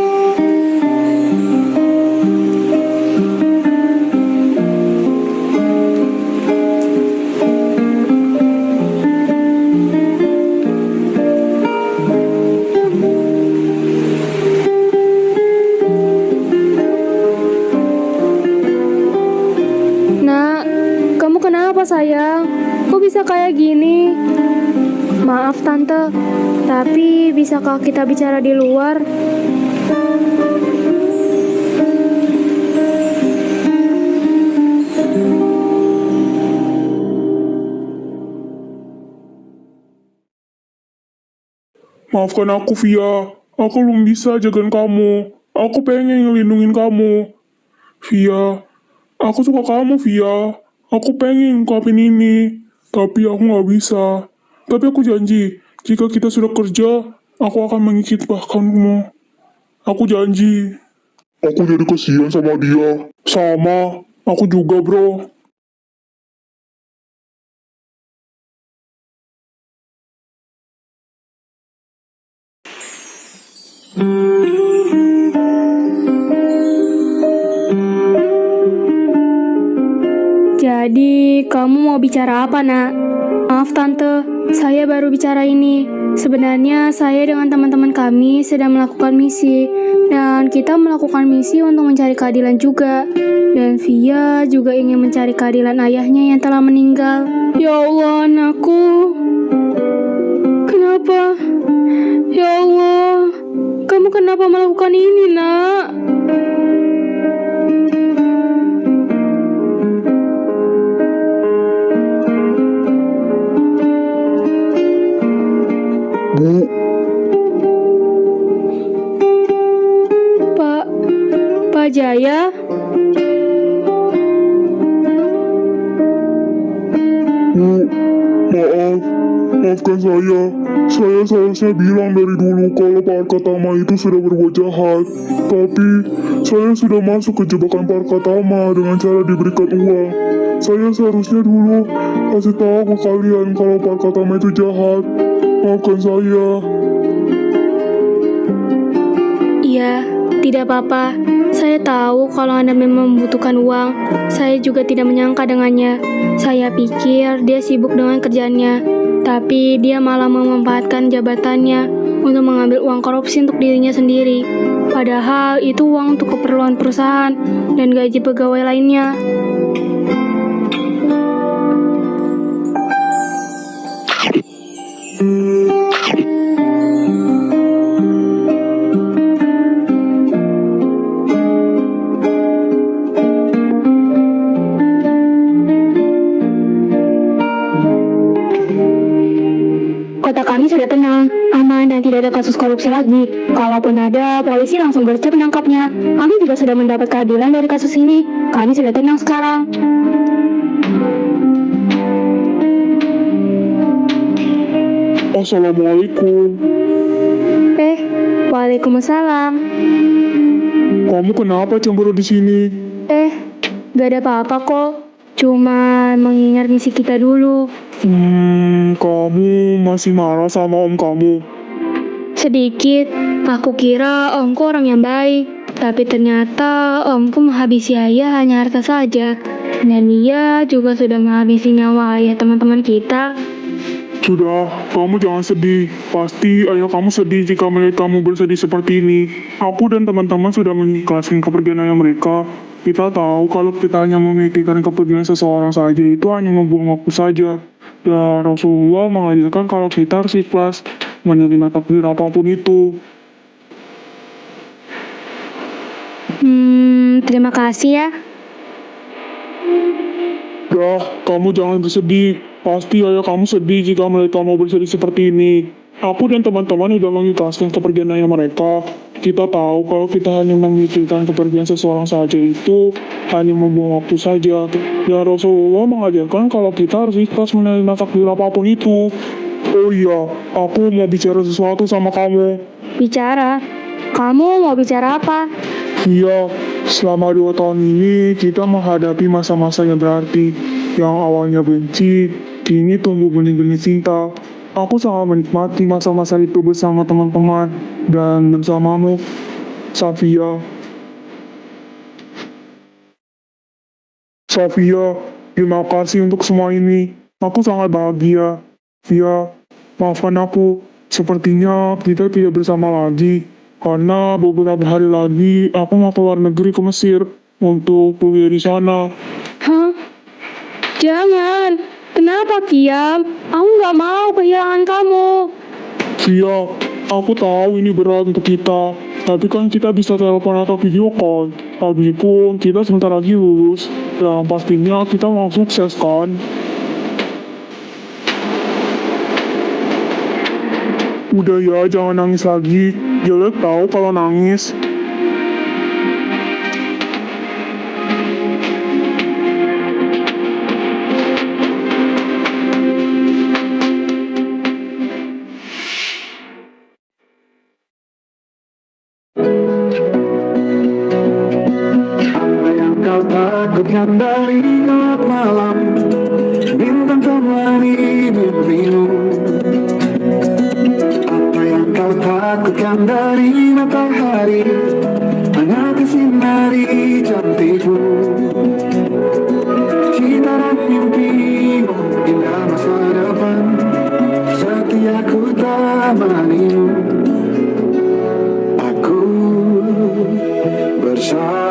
Nak, kamu kenapa sayang? Kok bisa kayak gini? Maaf tante, tapi bisakah kita bicara di luar? Maafkan aku, Via. Aku belum bisa jagain kamu. Aku pengen ngelindungin kamu. Via, aku suka kamu, Via. Aku pengen ungkapin ini. Tapi aku nggak bisa. Tapi aku janji, jika kita sudah kerja, aku akan mengikutkanmu. Aku janji. Aku jadi kasihan sama dia. Sama, aku juga, bro. Jadi, kamu mau bicara apa, Nak? Maaf, Tante. Saya baru bicara ini. Sebenarnya, saya dengan teman-teman kami sedang melakukan misi. Dan kita melakukan misi untuk mencari keadilan juga. Dan Via juga ingin mencari keadilan ayahnya yang telah meninggal. Ya Allah, anakku. Kenapa? Ya Allah, kamu kenapa melakukan ini, Nak? Bu, Pak Jaya? Maafkan saya. Saya seharusnya bilang dari dulu kalau Pak Arkatama itu sudah berbuat jahat. Tapi, saya sudah masuk ke jebakan Pak Arkatama dengan cara diberikan uang. Saya seharusnya dulu kasih tahu ke kalian kalau Pak Arkatama itu jahat. Maafkan saya. Iya, tidak apa-apa. Saya tahu kalau Anda memang membutuhkan uang. Saya juga tidak menyangka dengannya. Saya pikir dia sibuk dengan kerjaannya, tapi dia malah memanfaatkan jabatannya untuk mengambil uang korupsi untuk dirinya sendiri. Padahal itu uang untuk keperluan perusahaan dan gaji pegawai lainnya. Kota kami sudah tenang, aman, dan tidak ada kasus korupsi lagi. Kalaupun ada, polisi langsung gercep menangkapnya. Kami juga sudah mendapat keadilan dari kasus ini. Kami sudah tenang sekarang. Assalamualaikum. Waalaikumsalam. Kamu kenapa cemburu di sini? Gak ada apa-apa kok. Cuma mengingat misi kita dulu. Kamu masih marah sama om kamu? Sedikit, aku kira omku orang yang baik. Tapi ternyata omku menghabisi ayah hanya harta saja. Dan dia juga sudah menghabisi nyawa ayah teman-teman kita. Sudah, kamu jangan sedih. Pasti ayah kamu sedih jika melihat kamu bersedih seperti ini. Aku dan teman-teman sudah mengikhlaskan kepergian ayah mereka. Kita tahu kalau kita hanya memikirkan kepergian seseorang saja itu hanya membuang waktu saja. Dan Rasulullah mengajarkan kalau kita harus ikhlas menerima takdir apapun itu. Terima kasih ya. Dah, kamu jangan bersedih. Pasti ayah kamu sedih jika melihat kamu bersedih seperti ini. Aku dan teman-teman sudah mengikhlaskan kepergian ayah mereka. Kita tahu kalau kita hanya memikirkan kepergian seseorang saja itu hanya membuang waktu saja. Dan Rasulullah mengajarkan kalau kita harus ikhlas menerima takdir apapun itu. Oh iya, aku mau bicara sesuatu sama kamu. Bicara? Kamu mau bicara apa? Iya, selama 2 tahun ini kita menghadapi masa-masa yang berarti. Yang awalnya benci, kini tumbuh benih-benih cinta. Aku sangat menikmati masa-masa itu bersama teman-teman dan bersamamu, Safia. Safia, terima kasih untuk semua ini. Aku sangat bahagia. Via, maafkan aku. Sepertinya kita tidak bersama lagi. Karena beberapa hari lagi aku mau keluar negeri ke Mesir untuk kuliah di sana. Hah? Jangan. Kenapa, Kiam? Aku nggak mau kehilangan kamu. Via, aku tahu ini berat untuk kita. Tapi kan kita bisa telepon atau video call. Lagipun kita sebentar lagi lulus. Dan pastinya kita mau sukses kan? Udah ya, jangan nangis lagi. Jelek tahu kalau nangis. Apa yang kau takutkan dari gelap malam, bintang temani mimpimu. Apa yang kau takutkan dari matahari, hangat sinari cantikmu. Cita dan mimpimu, indah masa depan, setia ku temanimu. Aku bersama